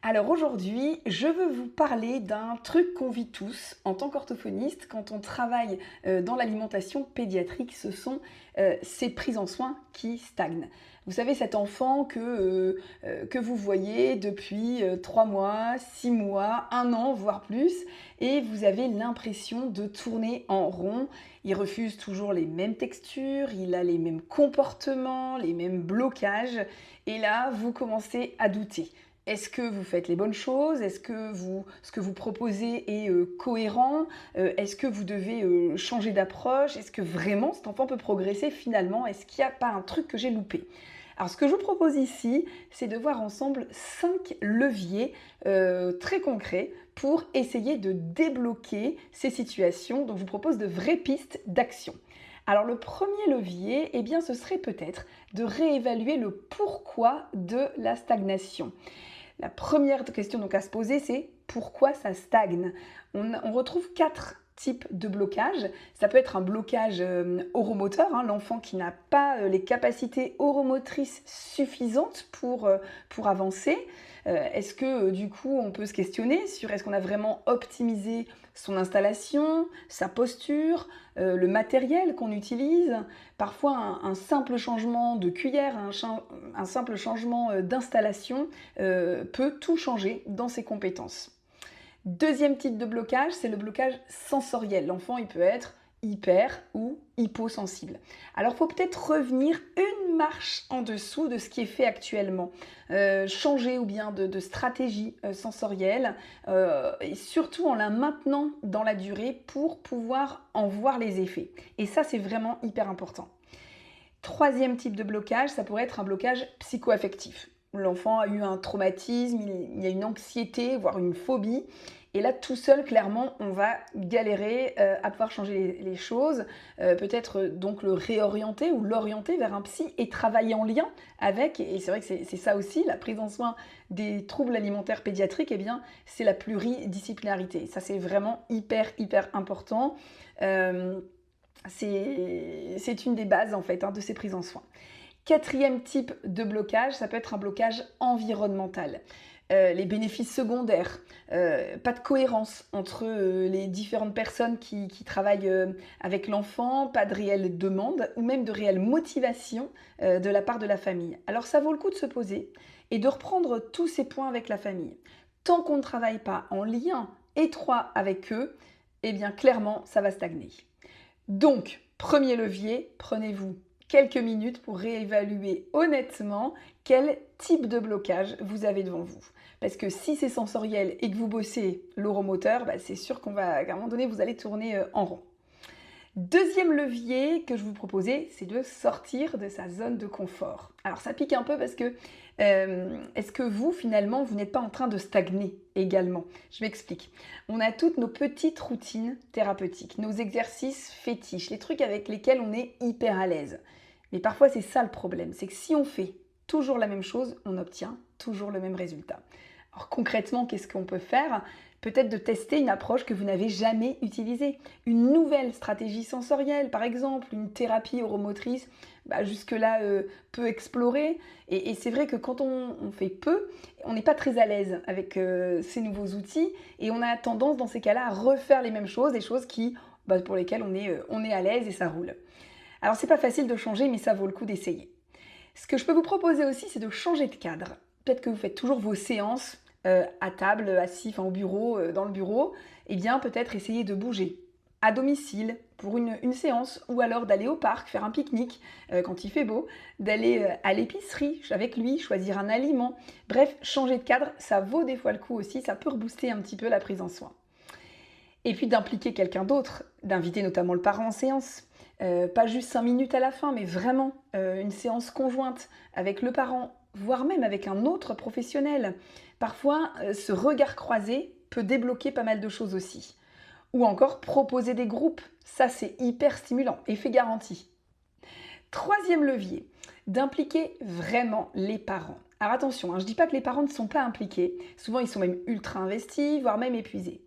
Alors aujourd'hui, je veux vous parler d'un truc qu'on vit tous en tant qu'orthophoniste quand on travaille dans l'alimentation pédiatrique, ce sont ces prises en soins qui stagnent. Vous savez, cet enfant que vous voyez depuis 3 mois, 6 mois, 1 an, voire plus, et vous avez l'impression de tourner en rond. Il refuse toujours les mêmes textures, il a les mêmes comportements, les mêmes blocages, et là, vous commencez à douter. Est-ce que vous faites les bonnes choses? Est-ce que ce que vous proposez est cohérent? Est-ce que vous devez changer d'approche? Est-ce que vraiment cet enfant peut progresser finalement? Est-ce qu'il n'y a pas un truc que j'ai loupé? Alors ce que je vous propose ici, c'est de voir ensemble 5 leviers très concrets pour essayer de débloquer ces situations. Donc je vous propose de vraies pistes d'action. Alors le premier levier, eh bien, ce serait peut-être de réévaluer le pourquoi de la stagnation. La première question donc à se poser, c'est pourquoi ça stagne. On retrouve 4 types de blocage. Ça peut être un blocage oromoteur, l'enfant qui n'a pas les capacités oromotrices suffisantes pour avancer. Est-ce que du coup on peut se questionner sur est-ce qu'on a vraiment optimisé son installation, sa posture, le matériel qu'on utilise. Parfois un simple changement de cuillère, un simple changement d'installation peut tout changer dans ses compétences. Deuxième type de blocage, c'est le blocage sensoriel. L'enfant, il peut être hyper ou hyposensible. Alors, il faut peut-être revenir une marche en dessous de ce qui est fait actuellement. Changer ou bien de stratégie sensorielle et surtout en la maintenant dans la durée pour pouvoir en voir les effets. Et ça, c'est vraiment hyper important. Troisième type de blocage, ça pourrait être un blocage psycho-affectif. L'enfant a eu un traumatisme, il y a une anxiété, voire une phobie. Et là, tout seul, clairement, on va galérer à pouvoir changer les choses. Peut-être donc le réorienter ou l'orienter vers un psy et travailler en lien avec. Et c'est vrai que c'est ça aussi, la prise en soin des troubles alimentaires pédiatriques, eh bien, c'est la pluridisciplinarité. Ça, c'est vraiment hyper important. C'est une des bases en fait de ces prises en soins. Quatrième type de blocage, ça peut être un blocage environnemental. Les bénéfices secondaires, pas de cohérence entre les différentes personnes qui travaillent avec l'enfant, pas de réelle demande ou même de réelle motivation de la part de la famille. Alors ça vaut le coup de se poser et de reprendre tous ces points avec la famille. Tant qu'on ne travaille pas en lien étroit avec eux, eh bien clairement ça va stagner. Donc, premier levier, prenez-vous quelques minutes pour réévaluer honnêtement quel type de blocage vous avez devant vous. Parce que si c'est sensoriel et que vous bossez l'oromoteur, c'est sûr qu'à un moment donné, vous allez tourner en rond. Deuxième levier que je vous proposais, c'est de sortir de sa zone de confort. Alors ça pique un peu parce que est-ce que vous, finalement, vous n'êtes pas en train de stagner également? Je m'explique. On a toutes nos petites routines thérapeutiques, nos exercices fétiches, les trucs avec lesquels on est hyper à l'aise. Mais parfois, c'est ça le problème, c'est que si on fait toujours la même chose, on obtient toujours le même résultat. Alors concrètement, qu'est-ce qu'on peut faire? Peut-être de tester une approche que vous n'avez jamais utilisée. Une nouvelle stratégie sensorielle, par exemple, une thérapie oromotrice, jusque-là peu explorée. Et c'est vrai que quand on fait peu, on n'est pas très à l'aise avec ces nouveaux outils et on a tendance dans ces cas-là à refaire les mêmes choses, des choses pour lesquelles on est à l'aise et ça roule. Alors c'est pas facile de changer, mais ça vaut le coup d'essayer. Ce que je peux vous proposer aussi, c'est de changer de cadre. Peut-être que vous faites toujours vos séances à table, assis, au bureau, dans le bureau. Eh bien, peut-être essayer de bouger à domicile pour une séance ou alors d'aller au parc, faire un pique-nique quand il fait beau, d'aller à l'épicerie avec lui, choisir un aliment. Bref, changer de cadre, ça vaut des fois le coup aussi, ça peut rebooster un petit peu la prise en soin. Et puis d'impliquer quelqu'un d'autre, d'inviter notamment le parent en séance. Pas juste 5 minutes à la fin, mais vraiment une séance conjointe avec le parent, voire même avec un autre professionnel. Parfois, ce regard croisé peut débloquer pas mal de choses aussi. Ou encore proposer des groupes, ça c'est hyper stimulant, effet garanti. Troisième levier, d'impliquer vraiment les parents. Alors attention, je ne dis pas que les parents ne sont pas impliqués, souvent ils sont même ultra investis, voire même épuisés.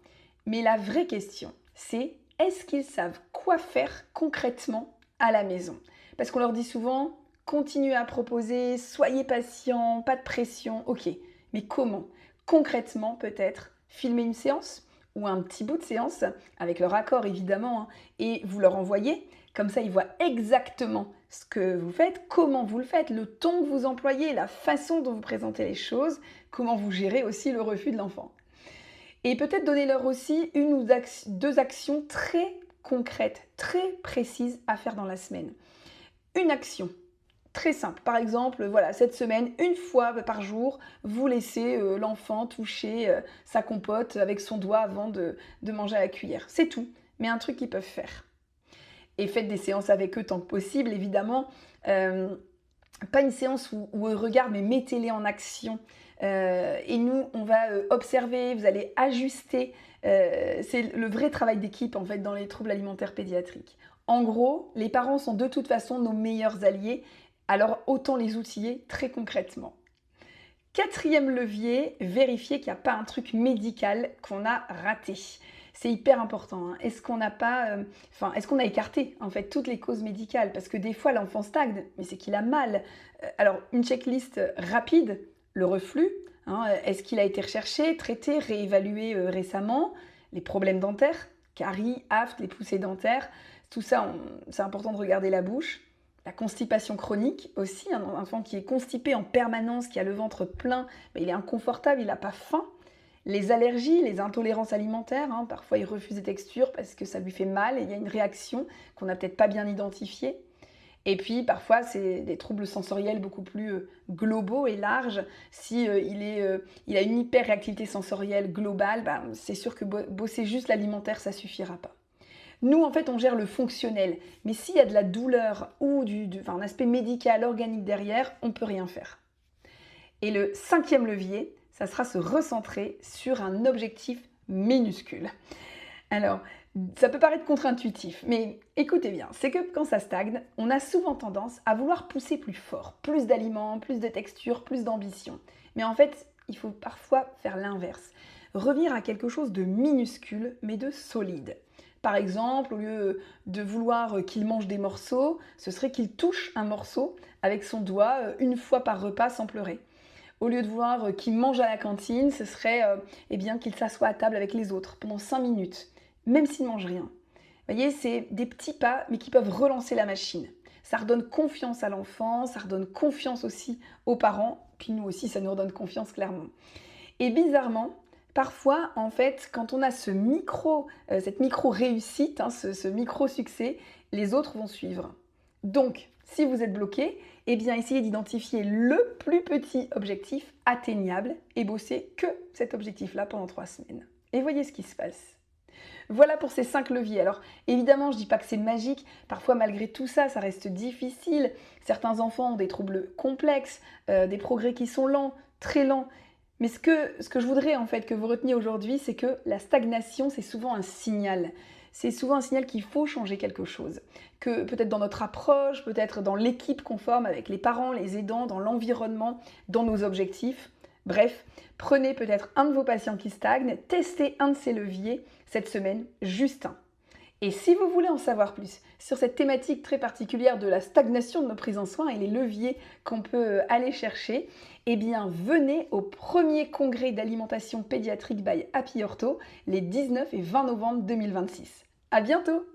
Mais la vraie question, c'est est-ce qu'ils savent quoi faire concrètement à la maison? Parce qu'on leur dit souvent, continuez à proposer, soyez patients, pas de pression, ok. Mais comment? Concrètement, peut-être filmer une séance ou un petit bout de séance, avec leur accord évidemment, hein, et vous leur envoyez. Comme ça, ils voient exactement ce que vous faites, comment vous le faites, le ton que vous employez, la façon dont vous présentez les choses, comment vous gérez aussi le refus de l'enfant. Et peut-être donner-leur aussi une ou deux actions très concrètes, très précises à faire dans la semaine. Une action très simple. Par exemple, voilà, cette semaine, une fois par jour, vous laissez l'enfant toucher sa compote avec son doigt avant de manger à la cuillère. C'est tout, mais un truc qu'ils peuvent faire. Et faites des séances avec eux tant que possible, évidemment. Pas une séance où eux regardent, mais mettez-les en action. Et nous, on va observer, vous allez ajuster. C'est le vrai travail d'équipe, en fait, dans les troubles alimentaires pédiatriques. En gros, les parents sont de toute façon nos meilleurs alliés, alors autant les outiller très concrètement. Quatrième levier, vérifier qu'il n'y a pas un truc médical qu'on a raté. C'est hyper important. Hein. Est-ce qu'on a écarté en fait toutes les causes médicales? Parce que des fois l'enfant stagne, mais c'est qu'il a mal. Alors une checklist rapide, le reflux. Hein, est-ce qu'il a été recherché, traité, réévalué récemment? Les problèmes dentaires, caries, aftes, les poussées dentaires. Tout ça, c'est important de regarder la bouche. La constipation chronique aussi, un enfant qui est constipé en permanence, qui a le ventre plein, mais il est inconfortable, il n'a pas faim. Les allergies, les intolérances alimentaires, hein, parfois il refuse des textures parce que ça lui fait mal et il y a une réaction qu'on n'a peut-être pas bien identifiée. Et puis parfois c'est des troubles sensoriels beaucoup plus globaux et larges. Si il a une hyperréactivité sensorielle globale, c'est sûr que bosser juste l'alimentaire, ça suffira pas. Nous, en fait, on gère le fonctionnel. Mais s'il y a de la douleur ou un aspect médical, organique derrière, on ne peut rien faire. Et le cinquième levier, ça sera se recentrer sur un objectif minuscule. Alors, ça peut paraître contre-intuitif, mais écoutez bien, c'est que quand ça stagne, on a souvent tendance à vouloir pousser plus fort, plus d'aliments, plus de textures, plus d'ambition. Mais en fait, il faut parfois faire l'inverse. Revenir à quelque chose de minuscule, mais de solide. Par exemple, au lieu de vouloir qu'il mange des morceaux, ce serait qu'il touche un morceau avec son doigt une fois par repas sans pleurer. Au lieu de vouloir qu'il mange à la cantine, ce serait qu'il s'assoie à table avec les autres pendant 5 minutes, même s'il ne mange rien. Vous voyez, c'est des petits pas, mais qui peuvent relancer la machine. Ça redonne confiance à l'enfant, ça redonne confiance aussi aux parents, puis nous aussi, ça nous redonne confiance clairement. Et bizarrement, parfois, en fait, quand on a cette micro-réussite, hein, ce micro-succès, les autres vont suivre. Donc, si vous êtes bloqué, essayez d'identifier le plus petit objectif atteignable et bossez que cet objectif-là pendant 3 semaines. Et voyez ce qui se passe. Voilà pour ces 5 leviers. Alors, évidemment, je ne dis pas que c'est magique. Parfois, malgré tout ça, ça reste difficile. Certains enfants ont des troubles complexes, des progrès qui sont lents, très lents. Mais ce que je voudrais en fait que vous reteniez aujourd'hui, c'est que la stagnation, c'est souvent un signal. C'est souvent un signal qu'il faut changer quelque chose. Que peut-être dans notre approche, peut-être dans l'équipe qu'on forme avec les parents, les aidants, dans l'environnement, dans nos objectifs. Bref, prenez peut-être un de vos patients qui stagne, testez un de ces leviers cette semaine, juste un. Et si vous voulez en savoir plus sur cette thématique très particulière de la stagnation de nos prises en soins et les leviers qu'on peut aller chercher, venez au premier congrès d'alimentation pédiatrique by Happy Ortho les 19 et 20 novembre 2026. À bientôt!